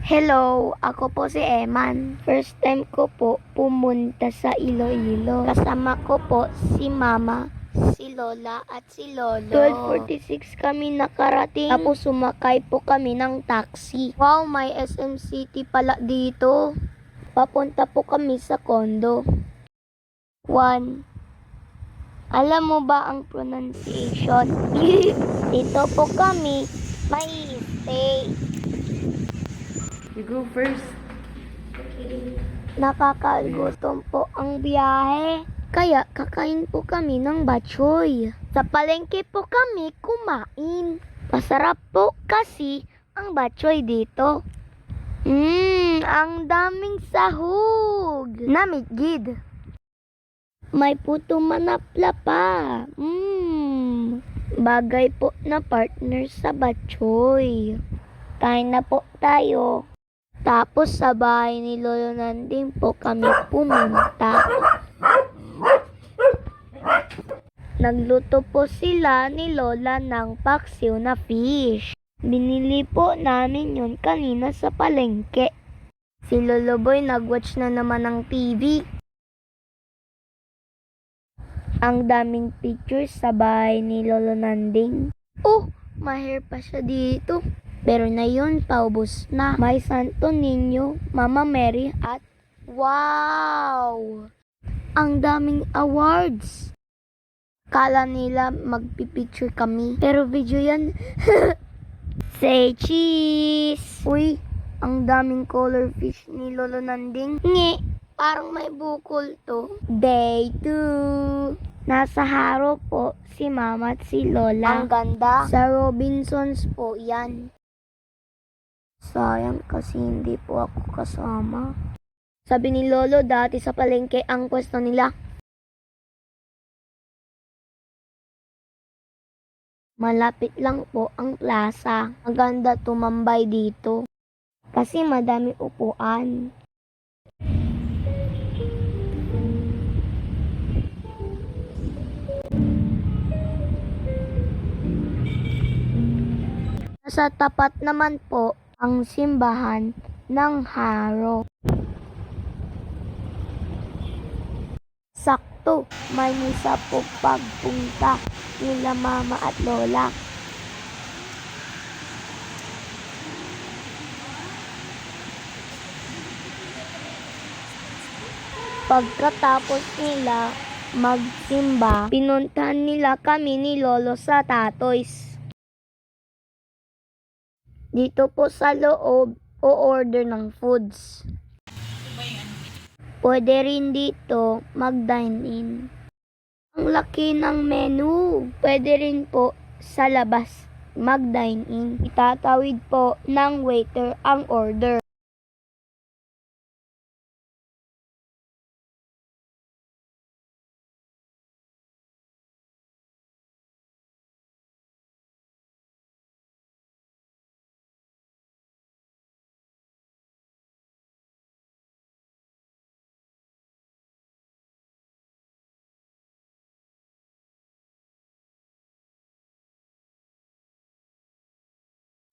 Hello, ako po si Eman. First time ko po pumunta sa Iloilo. Kasama ko po si Mama, si Lola at si Lolo. 12:46 kami nakarating. Tapos sumakay po kami ng taxi. Wow, may SM City pala dito. Papunta po kami sa condo. 1. Alam mo ba ang pronunciation? Dito po kami may stay. You go first. Nakakagutom po ang biyahe. Kaya kakain po kami ng batchoy. Sa palengke po kami kumain. Masarap po kasi ang batchoy dito. Ang daming sahog. Namigid. May puto manapla pa. Bagay po na partner sa batchoy. Kain na po tayo. Tapos sa bahay ni Lolo Nanding po kami pumunta. Nagluto po sila ni Lola ng paksiw na fish. Binili po namin yun kanina sa palengke. Si Lolo Boy nagwatch na naman ng TV. Ang daming pictures sa bahay ni Lolo Nanding. Oh, ma-hair pa siya dito. Pero na yun, paubos na. May Santo Niño, Mama Mary at wow! Ang daming awards. Kala nila magpipicture kami. Pero video yan. Say cheese! Uy, ang daming color fish ni Lolo Nanding. Ngi, parang may bukol to. Day 2. Nasa Haro po si Mama at si Lola. Ang ganda. Sa Robinsons po yan. Sayang kasi hindi po ako kasama. Sabi ni Lolo dati sa palengke ang pwesto nila. Malapit lang po ang plaza. Maganda tumambay dito. Kasi madami upuan. Sa tapat naman po ang simbahan ng Haro. Sakto, may misa po pagpunta nila Mama at Lola. Pagkatapos nila magsimba, pinuntahan nila kami ni Lolo sa Tatoys. Dito po sa loob, o-order ng foods. Pwede rin dito mag-dine-in. Ang laki ng menu. Pwede rin po sa labas mag-dine-in. Itatawid po ng waiter ang order.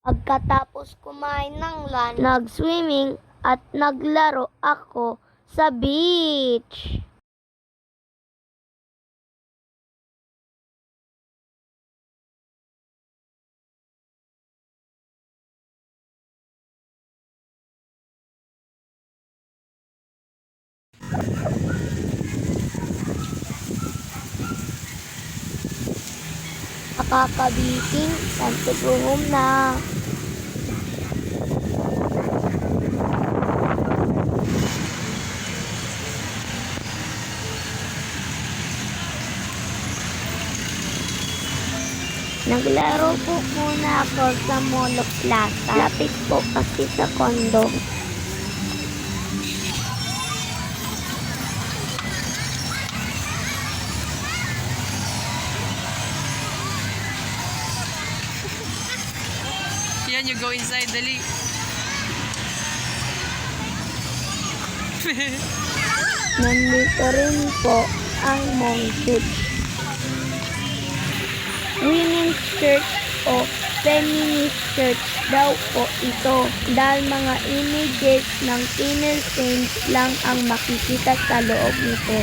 Pagkatapos kumain ng lunch, nag-swimming at naglaro ako sa beach. Nakakabiting, time to go home na. Naglaro po muna ako sa Molo Plaza. Lapit po kasi sa condo. Yan, you go inside, dali. Nandito rin po ang Mong Church. Women's Church of feminist church daw po ito dahil mga images ng female saints lang ang makikita sa loob nito.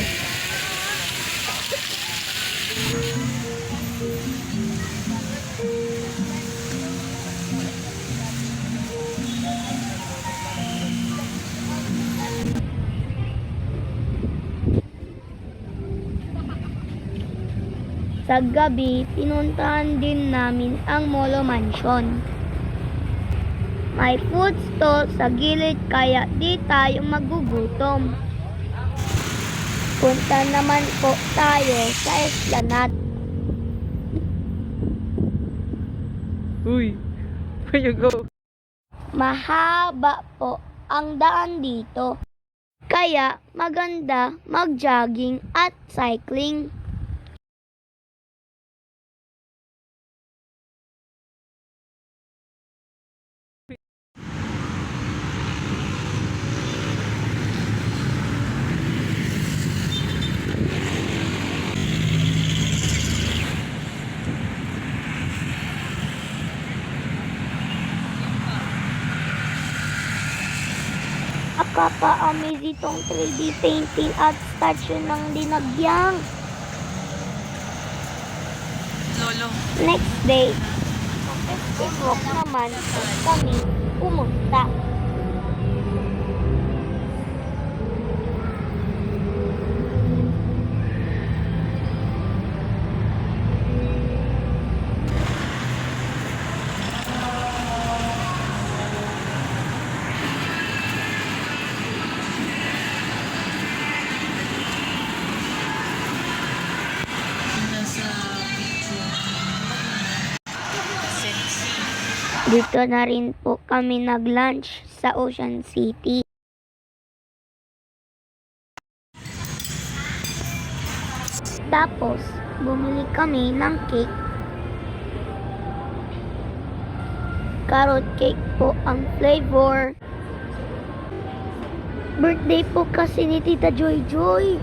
Sa gabi, pinuntahan din namin ang Molo Mansion. May food stall sa gilid kaya di tayo magugutom. Punta naman po tayo sa Esplanade. Uy, where you go? Mahaba po ang daan dito. Kaya maganda mag-jogging at cycling. Nakaka-amaze itong 3D painting at statue ng dinagyang. Lolo. Next day, sa festive walk naman kami pumunta. Nasa picture. Sexy. Dito na rin po kami nag-lunch sa Ocean City. Tapos, bumili kami ng cake. Carrot cake po ang flavor. Birthday po kasi ni Tita Joy Joy.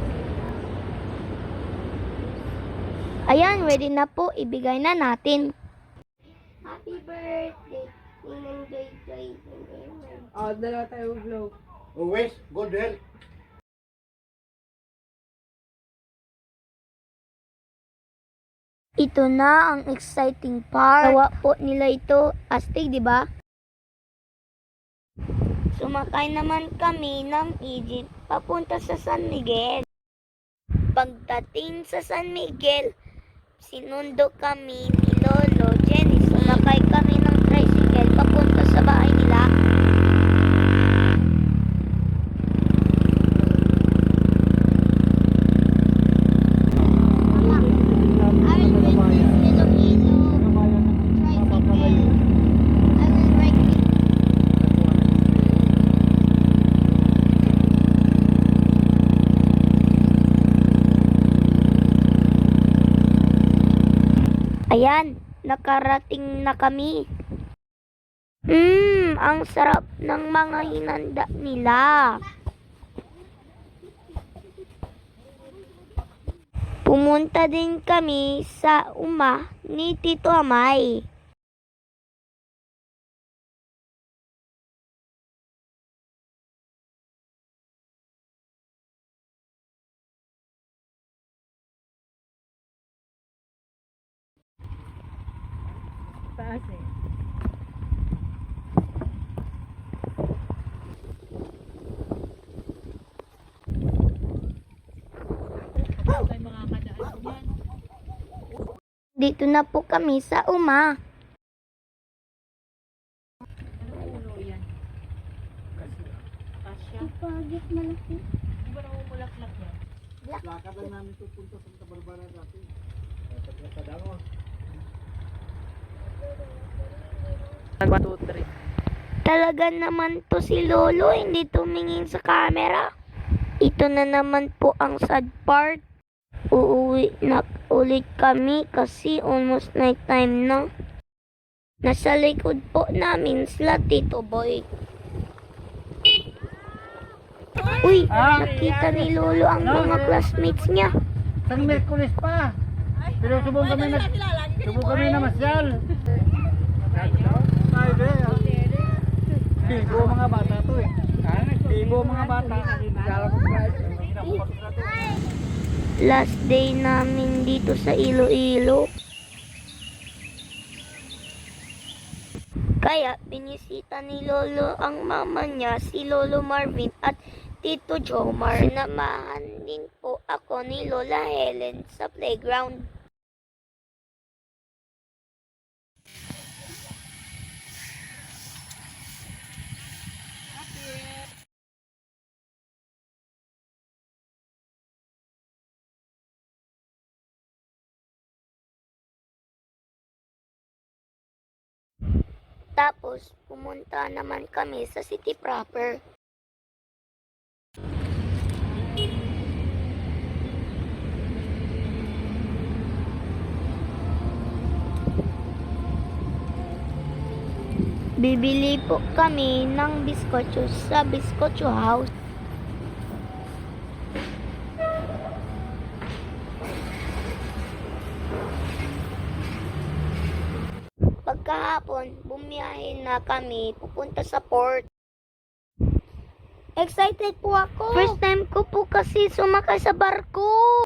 Ayan, ready na po. Ibigay na natin. Happy birthday, Ninang Joy Joy. Dala tayo vlog. Always good health. Ito na ang exciting part. Gawa po nila ito. Astig, di ba? Sumakay naman kami ng Egypt papunta sa San Miguel. Pagdating sa San Miguel, sinundo kami ni Lolo Jenny. Sumakay kami ng tricycle papunta sa bahay nila. Ayan, nakarating na kami. Ang sarap ng mga hinanda nila. Pumunta din kami sa uma ni Tito Amay. Taas eh. Dito na po kami sa uma. Pagit malaki. Di ba namumulaklak yan? Lakad lang namin ito punta sa Santa Barbara dati. Talaga naman to si Lolo, hindi tumingin sa camera. Ito na naman po ang sad part. Uuwi na ulit kami kasi almost night time na. Nasa likod po namin sila Tito Boy. Uy, nakita ni Lolo ang mga classmates niya. Sang Merkulis pa. Pero subong kami na masyal. Nagbibo mga bata to eh. Nagbibo mga bata. Last day namin dito sa Iloilo. Kaya binisita ni Lolo ang mama niya, si Lolo Marvin at Tito Jomar. Sinamahan din po ako ni Lola Helen sa playground. Tapos, pumunta naman kami sa city proper. Bibili po kami ng biskotso sa Biskotso House. Pagkahapon, bumiyahe na kami pupunta sa port. Excited po ako! First time ko po kasi sumakay sa barko!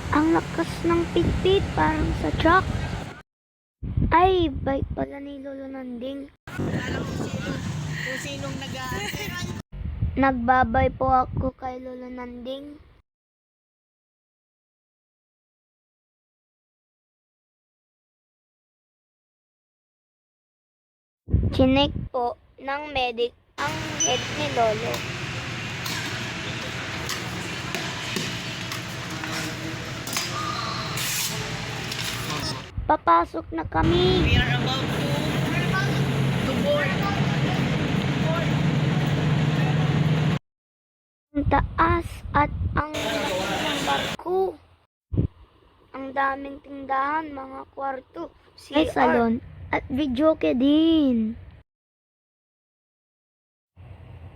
Ang lakas ng pitpit, parang sa truck. Ay, bike pala ni Lolo Nanding. Kung sinong nag-aantay. Nagbabay po ako kay Lolo Nanding. Chinek po ng medic ang head ni Lolo. Papasok na kami. We are about to board. Ang taas at ang laki ng barko. Ang daming tindahan, mga kwarto, may salon at videoke din.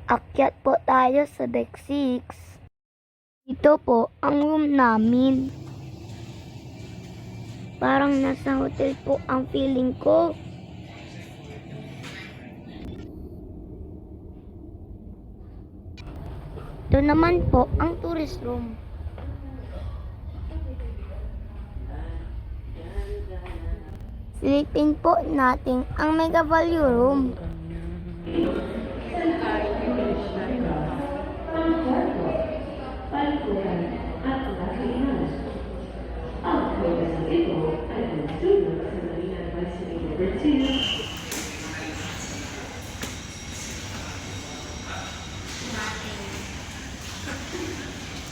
Akyat po tayo sa deck 6. Ito po ang room namin. Parang nasa hotel po ang feeling ko. Ito naman po ang tourist room. Silipin po natin ang Mega Value Room.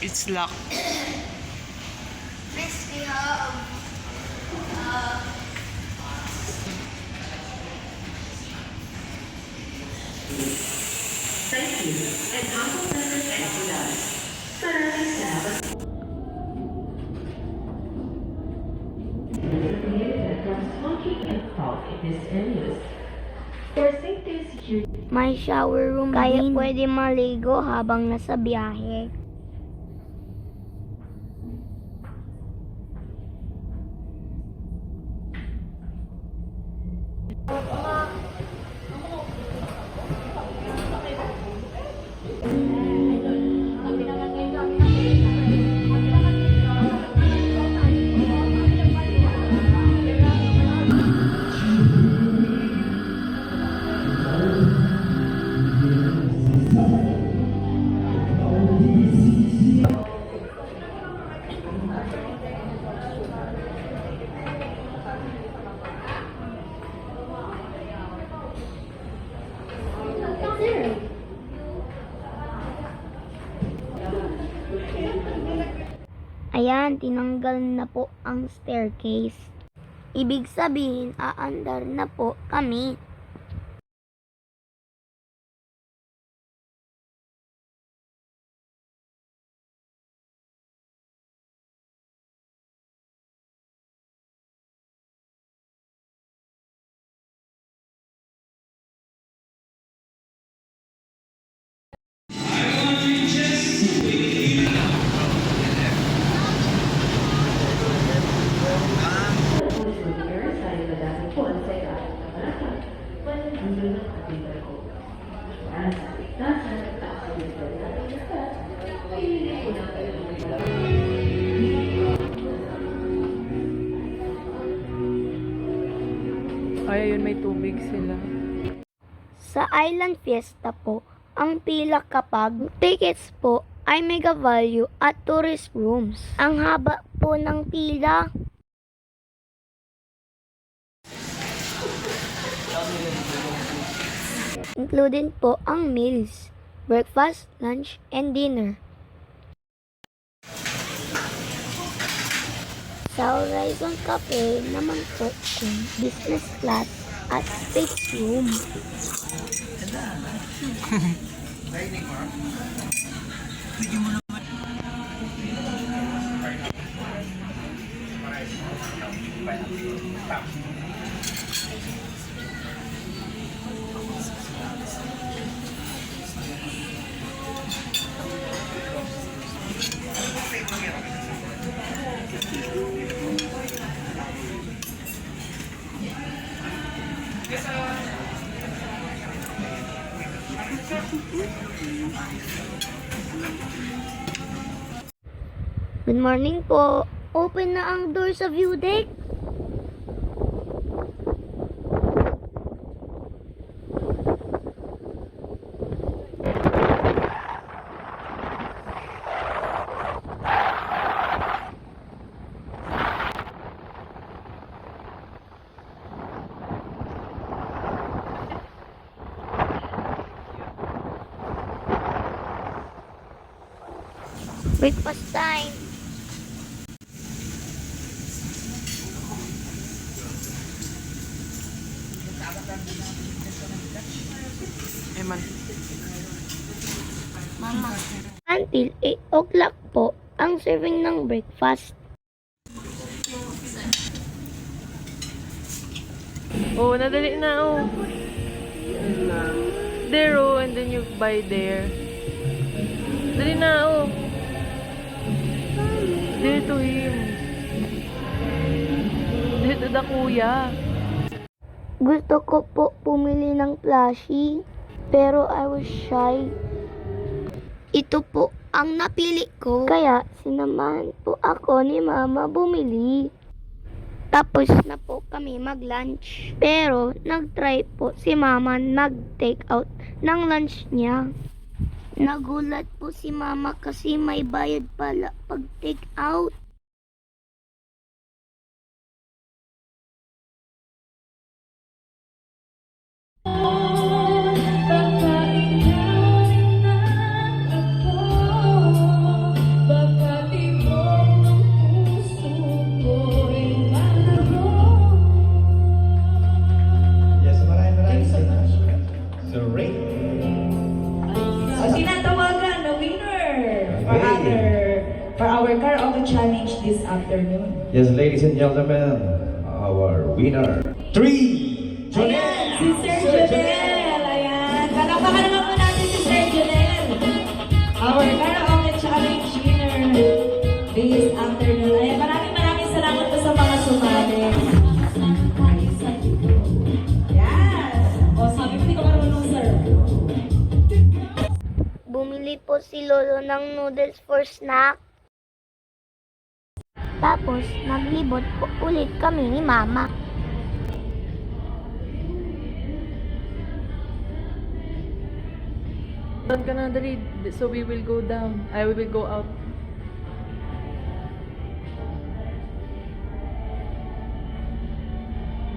It's locked. May shower room kaya din. Pwede maligo habang nasa biyahe. Ayan, tinanggal na po ang staircase. Ibig sabihin, aandar na po kami. Ay, ayun, may tubig sila. Sa Island Fiesta po, ang pila kapag tickets po ay mega value at tourist rooms. Ang haba po ng pila. Included po ang meals, breakfast, lunch, and dinner. Sa Horizon Cafe naman po kung business class at space room. Good morning po. Open na ang door sa view deck. Breakfast time. Eman. Until 8 o'clock po ang serving ng breakfast. Oh, nadali na, oh. There, oh, and then you buy there. Dali na, oh. There to him. There to the kuya. Gusto ko po pumili ng plushie, pero I was shy. Ito po ang napili ko. Kaya sinamahan po ako ni Mama bumili. Tapos na po kami mag-lunch. Pero nag-try po si Mama nag-take out ng lunch niya. Nagulat po si Mama kasi may bayad pala pag take out. Yes, maraming salamat. So, rate. Tinatawagan na winner for our karaoke challenge this afternoon. Yes, ladies and gentlemen, our winner. 3, Ayan, si Sir Jonel. Ayan, palakpakan naman po natin si Sir Jonel. Our karaoke challenge winner this afternoon. Ayan, maraming salamat po sa mga sumali. Yes! O, sabi ko, hindi ko marunong, sir. Bumili po si Lolo ng noodles for snack. Tapos, naglibot po ulit kami ni Mama. Doon ka na, dali. So we will go down. We will go out.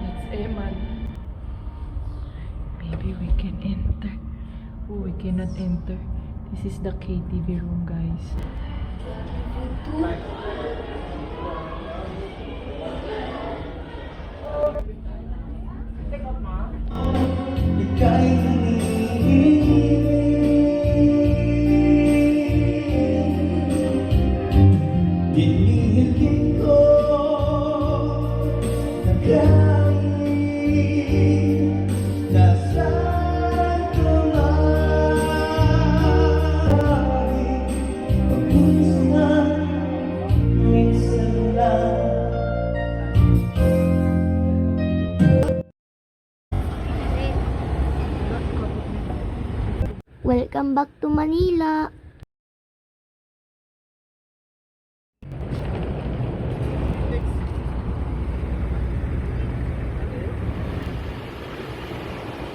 That's Eman. Maybe we can enter. Oh, we cannot enter. This is the KTV room, guys. Ika'y hinihintay ko na kahit nasaan ka man, minsan lang. Welcome back to Manila.